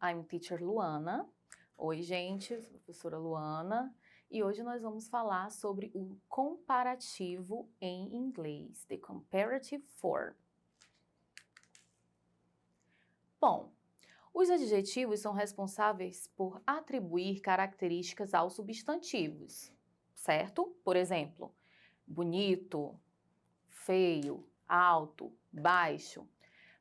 I'm teacher Luana. Oi, gente, eu sou a professora Luana e hoje nós vamos falar sobre o comparativo em inglês, the comparative form. Bom, os adjetivos são responsáveis por atribuir características aos substantivos, certo? Por exemplo, bonito, feio, alto, baixo.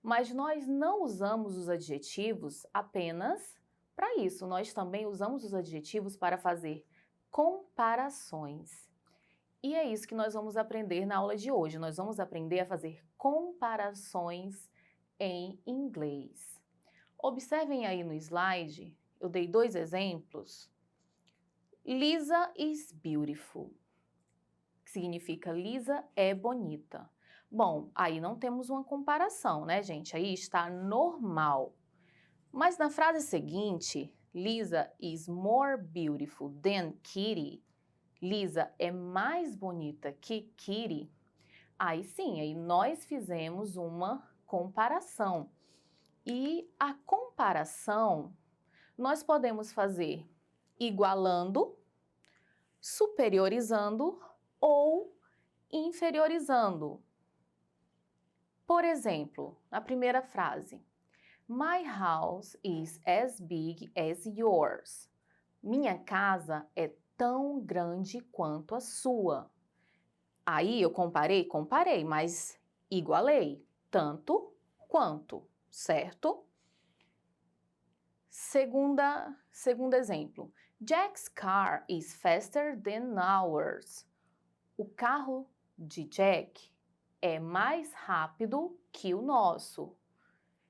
Mas nós não usamos os adjetivos apenas para isso, nós também usamos os adjetivos para fazer comparações. E é isso que nós vamos aprender na aula de hoje. Nós vamos aprender a fazer comparações em inglês. Observem aí no slide, eu dei 2 exemplos. Lisa is beautiful, que significa Lisa é bonita. Bom, aí não temos uma comparação, né, gente? Aí está normal. Mas na frase seguinte, Lisa is more beautiful than Kitty, Lisa é mais bonita que Kitty, aí sim, aí nós fizemos uma comparação. E a comparação nós podemos fazer igualando, superiorizando ou inferiorizando. Por exemplo, na primeira frase, My house is as big as yours. Minha casa é tão grande quanto a sua. Aí eu comparei, mas igualei, tanto quanto, certo? Segundo exemplo, Jack's car is faster than ours. O carro de Jack é mais rápido que o nosso.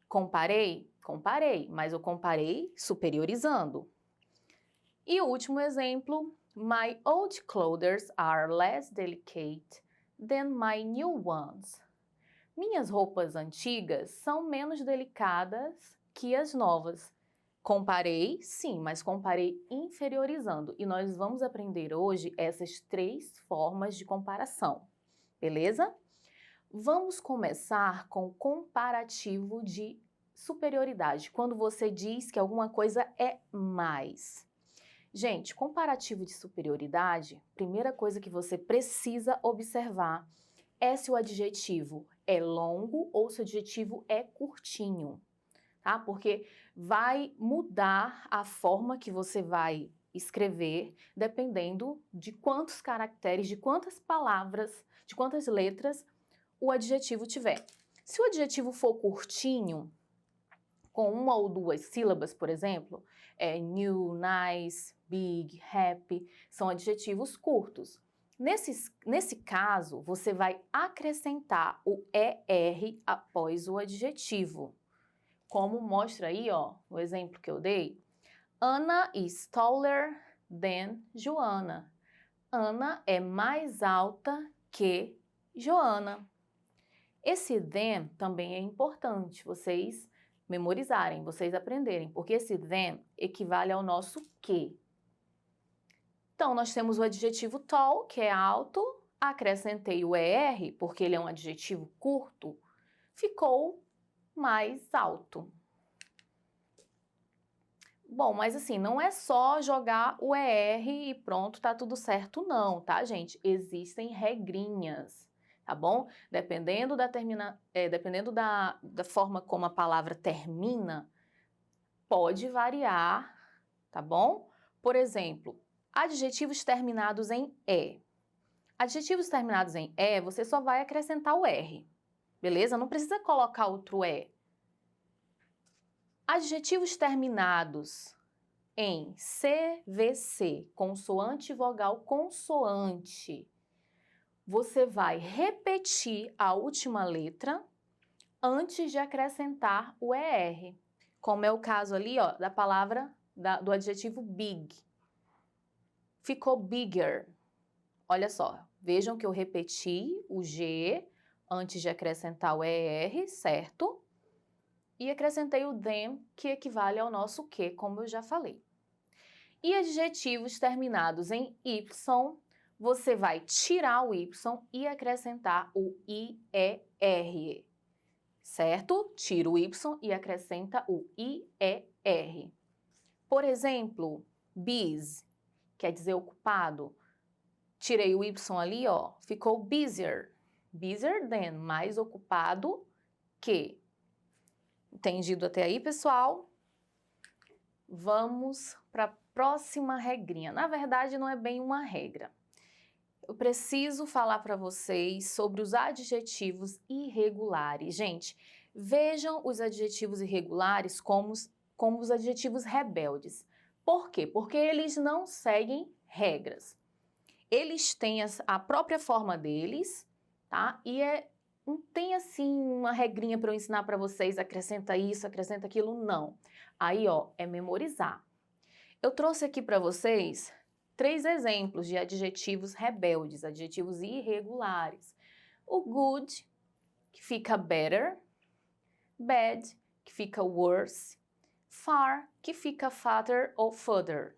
Comparei, mas eu comparei superiorizando. E o último exemplo, My old clothes are less delicate than my new ones. Minhas roupas antigas são menos delicadas que as novas. Comparei, sim, mas comparei inferiorizando. E nós vamos aprender hoje essas 3 formas de comparação, beleza? Vamos começar com o comparativo de superioridade, quando você diz que alguma coisa é mais. Gente, comparativo de superioridade, primeira coisa que você precisa observar é se o adjetivo é longo ou se o adjetivo é curtinho, tá? Porque vai mudar a forma que você vai escrever dependendo de quantos caracteres, de quantas palavras, de quantas letras o adjetivo tiver. Se o adjetivo for curtinho, com 1 ou 2 sílabas, por exemplo, new, nice, big, happy, são adjetivos curtos. Nesse caso, você vai acrescentar o ER após o adjetivo. Como mostra aí, ó, o exemplo que eu dei. Anna is taller than Joana. Ana é mais alta que Joana. Esse than também é importante vocês memorizarem, vocês aprenderem, porque esse than equivale ao nosso que. Então, nós temos o adjetivo tall, que é alto, acrescentei o ER, porque ele é um adjetivo curto, ficou mais alto. Bom, mas assim, não é só jogar o ER e pronto, tá tudo certo não, tá, gente? Existem regrinhas. Tá bom? Dependendo da forma como a palavra termina, pode variar, tá bom? Por exemplo, adjetivos terminados em E. Adjetivos terminados em E, você só vai acrescentar o R, beleza? Não precisa colocar outro E. Adjetivos terminados em CVC, consoante, vogal, consoante, você vai repetir a última letra antes de acrescentar o ER, como é o caso ali, ó, da palavra, do adjetivo big. Ficou bigger. Olha só, vejam que eu repeti o G antes de acrescentar o ER, certo? E acrescentei o them, que equivale ao nosso que, como eu já falei. E adjetivos terminados em Y, você vai tirar o Y e acrescentar o IER. certo? Tira o Y e acrescenta o IER. Por exemplo, busy, quer dizer ocupado. Tirei o Y ali, ó, ficou busier. Busier than, mais ocupado que. Entendido até aí, pessoal? Vamos para a próxima regrinha. Na verdade, não é bem uma regra. Eu preciso falar para vocês sobre os adjetivos irregulares. Gente, vejam os adjetivos irregulares como os adjetivos rebeldes. Por quê? Porque eles não seguem regras. Eles têm a própria forma deles, tá? E não tem assim uma regrinha para eu ensinar para vocês, acrescenta isso, acrescenta aquilo, não. Aí, ó, é memorizar. Eu trouxe aqui para vocês 3 exemplos de adjetivos rebeldes, adjetivos irregulares. O good, que fica better, bad, que fica worse, far, que fica farther ou further.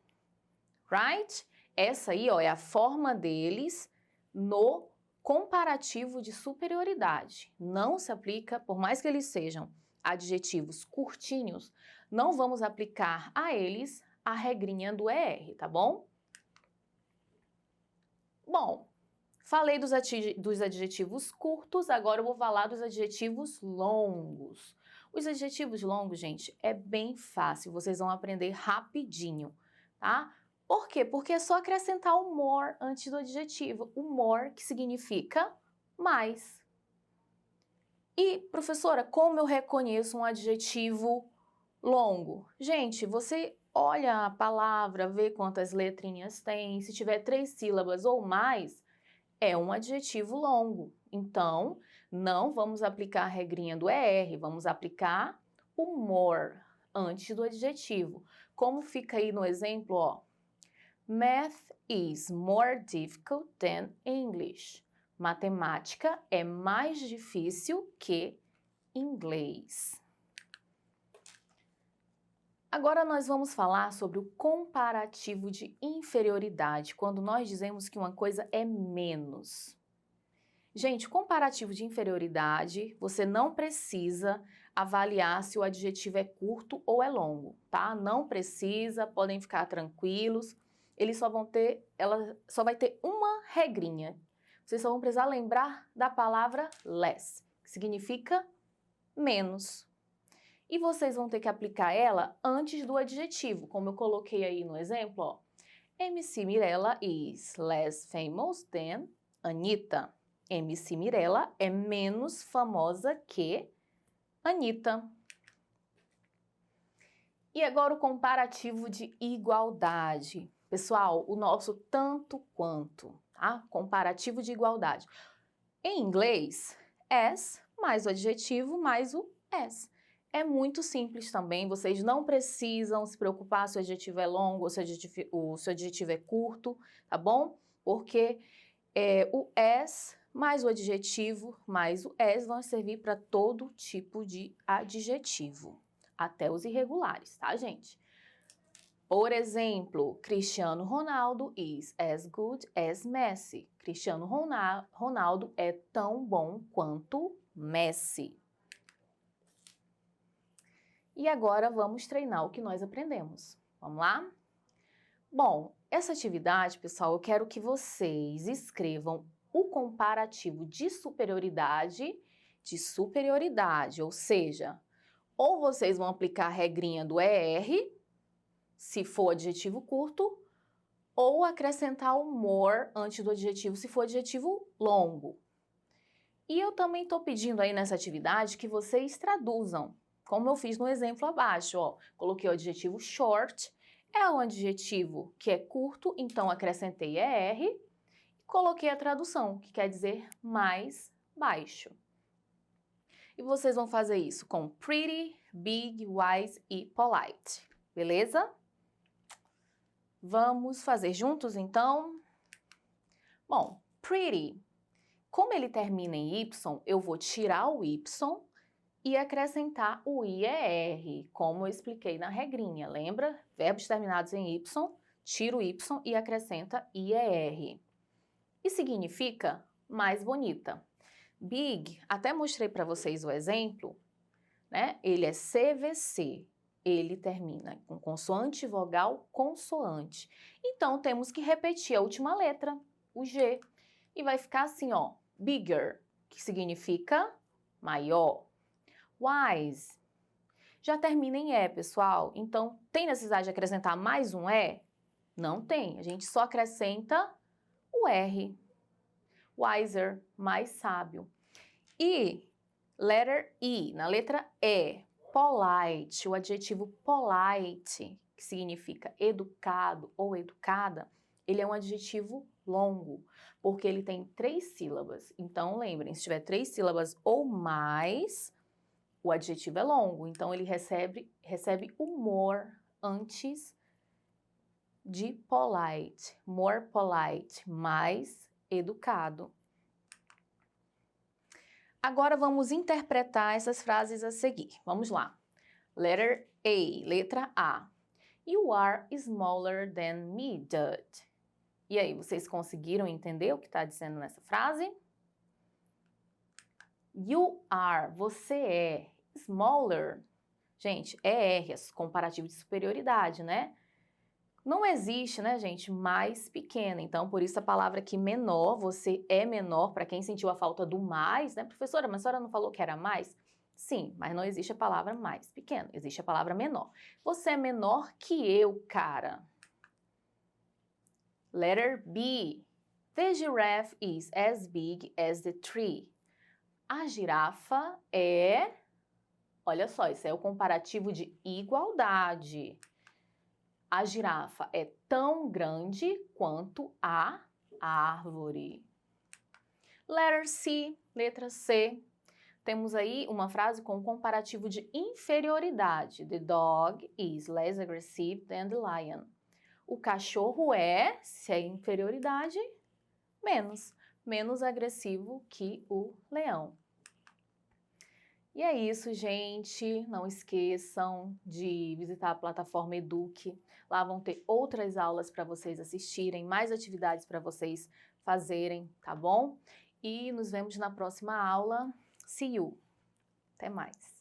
Right? Essa aí, ó, é a forma deles no comparativo de superioridade. Não se aplica, por mais que eles sejam adjetivos curtinhos, não vamos aplicar a eles a regrinha do ER, tá bom? Bom, falei dos adjetivos curtos, agora eu vou falar dos adjetivos longos. Os adjetivos longos, gente, é bem fácil, vocês vão aprender rapidinho, tá? Por quê? Porque é só acrescentar o more antes do adjetivo. O more, que significa mais. E, professora, como eu reconheço um adjetivo longo? Gente, você olha a palavra, vê quantas letrinhas tem. Se tiver 3 sílabas ou mais, é um adjetivo longo. Então, não vamos aplicar a regrinha do ER, vamos aplicar o more antes do adjetivo. Como fica aí no exemplo, ó. Math is more difficult than English. Matemática é mais difícil que inglês. Agora nós vamos falar sobre o comparativo de inferioridade, quando nós dizemos que uma coisa é menos. Gente, comparativo de inferioridade, você não precisa avaliar se o adjetivo é curto ou é longo, tá? Não precisa, podem ficar tranquilos. Ela só vai ter uma regrinha. Vocês só vão precisar lembrar da palavra less, que significa menos. E vocês vão ter que aplicar ela antes do adjetivo, como eu coloquei aí no exemplo, ó. MC Mirella is less famous than Anitta. MC Mirella é menos famosa que Anitta. E agora o comparativo de igualdade. Pessoal, o nosso tanto quanto, tá? Comparativo de igualdade. Em inglês, as mais o adjetivo mais o as. É muito simples também, vocês não precisam se preocupar se o adjetivo é longo ou se o seu adjetivo é curto, tá bom? Porque o as mais o adjetivo mais o as vão servir para todo tipo de adjetivo, até os irregulares, tá, gente? Por exemplo, Cristiano Ronaldo is as good as Messi. Cristiano Ronaldo é tão bom quanto Messi. E agora vamos treinar o que nós aprendemos. Vamos lá? Bom, essa atividade, pessoal, eu quero que vocês escrevam o comparativo de superioridade, ou seja, ou vocês vão aplicar a regrinha do ER, se for adjetivo curto, ou acrescentar o more antes do adjetivo, se for adjetivo longo. E eu também estou pedindo aí nessa atividade que vocês traduzam, como eu fiz no exemplo abaixo, ó. Coloquei o adjetivo short, é um adjetivo que é curto, então acrescentei ER, e coloquei a tradução, que quer dizer mais baixo. E vocês vão fazer isso com pretty, big, wise e polite, beleza? Vamos fazer juntos, então? Bom, pretty, como ele termina em Y, eu vou tirar o Y e acrescentar o IER, como eu expliquei na regrinha, lembra? Verbos terminados em Y, tira o Y e acrescenta IER. E significa mais bonita. Big, até mostrei para vocês o exemplo, né? Ele é CVC. Ele termina com consoante, vogal, consoante. Então, temos que repetir a última letra, o G. E vai ficar assim, ó, bigger, que significa maior. Wise. Já termina em E, pessoal. Então, tem necessidade de acrescentar mais um E? Não tem. A gente só acrescenta o R. Wiser, mais sábio. E letter E, na letra E, polite, o adjetivo polite, que significa educado ou educada, ele é um adjetivo longo, porque ele tem 3 sílabas. Então, lembrem, se tiver 3 sílabas ou mais, o adjetivo é longo. Então, ele recebe o more antes de polite. More polite, mais educado. Agora vamos interpretar essas frases a seguir. Vamos lá. Letter A, letra A. You are smaller than me, Dud. E aí, vocês conseguiram entender o que está dizendo nessa frase? You are, você é. Smaller, gente, é R, comparativo de superioridade, né? Não existe, né, gente, mais pequena. Então, por isso a palavra aqui menor, você é menor, para quem sentiu a falta do mais, né? Professora, mas a senhora não falou que era mais? Sim, mas não existe a palavra mais pequeno, existe a palavra menor. Você é menor que eu, cara. Letter B. The giraffe is as big as the tree. A girafa é... Olha só, isso é o comparativo de igualdade. A girafa é tão grande quanto a árvore. Letter C, letra C. Temos aí uma frase com comparativo de inferioridade. The dog is less aggressive than the lion. O cachorro é, se é inferioridade, menos agressivo que o leão. E é isso, gente. Não esqueçam de visitar a plataforma Eduque. Lá vão ter outras aulas para vocês assistirem, mais atividades para vocês fazerem, tá bom? E nos vemos na próxima aula. See you! Até mais!